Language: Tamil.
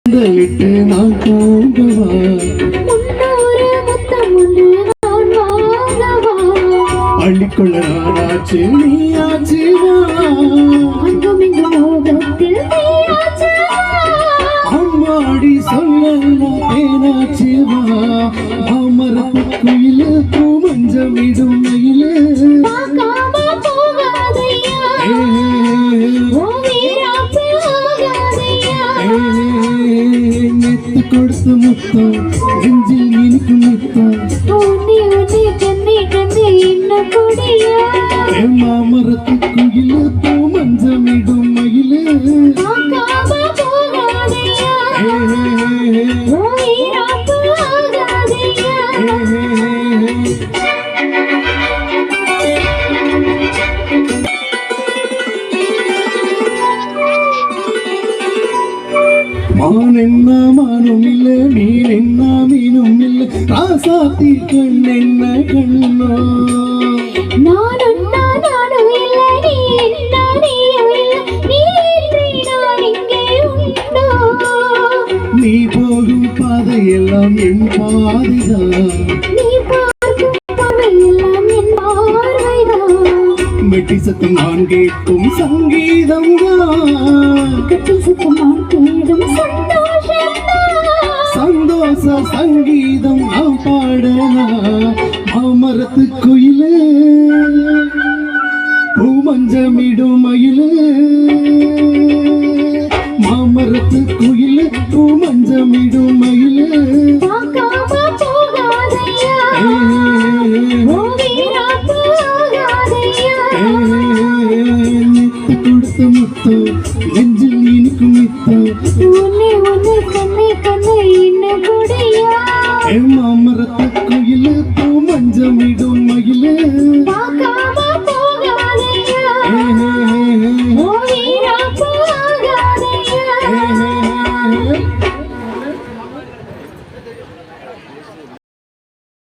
விட்டு நான் போகவா முன்னூறு முத்தம் ஒன்று நான் வாங்கவா அள்ளிக்கொள்ள நானாச்சு நீயாச்சு அங்கும் இங்கும் மோகத்தில் நீயாச்சு அம்மாடி சொல்லலாம் தேனாச்சு அமரத்து குயிலு பூமஞ்சமிடும் மயிலு பார்க்காம போகாதையா ஓ வீராப்பு ஆகாதையா நெத்து கொடுத்து முத்தம் நெஞ்சில் இனிக்கும் முத்தம் உன்னி உன்னி கண்ணி கண்ணி இன்னும் கொடியா மாமரத்து குயிலு பூமஞ்சமிடும் மயிலு பார்க்காம போகாதையா ஓ வீராப்பு ஆகாதையா மான் என்ன மானும் இல்ல மீன் என்ன மீனும் இல்ல ராசாத்தி கண் என்ன கண்ணோ நானும் இல்லை நீ என்ன நீயும் இல்லை நீ இன்றி நான் இங்கே உண்டோ நீ போகும் பாதையெல்லாம் என் பாதைதான் நீ பார்க்கும் பார்வையெல்லாம் என் பார்வைதான் மெட்டி சத்தம் நான் கேட்கும் சங்கீதம் கட்டி சுத்தம் நான் தேடும் சந்தோஷம்தான் சந்தோஷ சங்கீதம் நான் பாடலாம் மாமரத்து குயிலே பூமஞ்சமிடும் மயிலே மாமரத்து குயிலே பூமஞ்சமிடும் மயிலே பார்க்காம போகாதையா ஓ வீராப்பு ஆகாதையா நித்து கொடுத்த முத்தம் நெஞ்சில் இனிக்கும் நித்தம் உன்னை உன்னை கண்ணை கண்ணை இன்னும் கொடியா மாம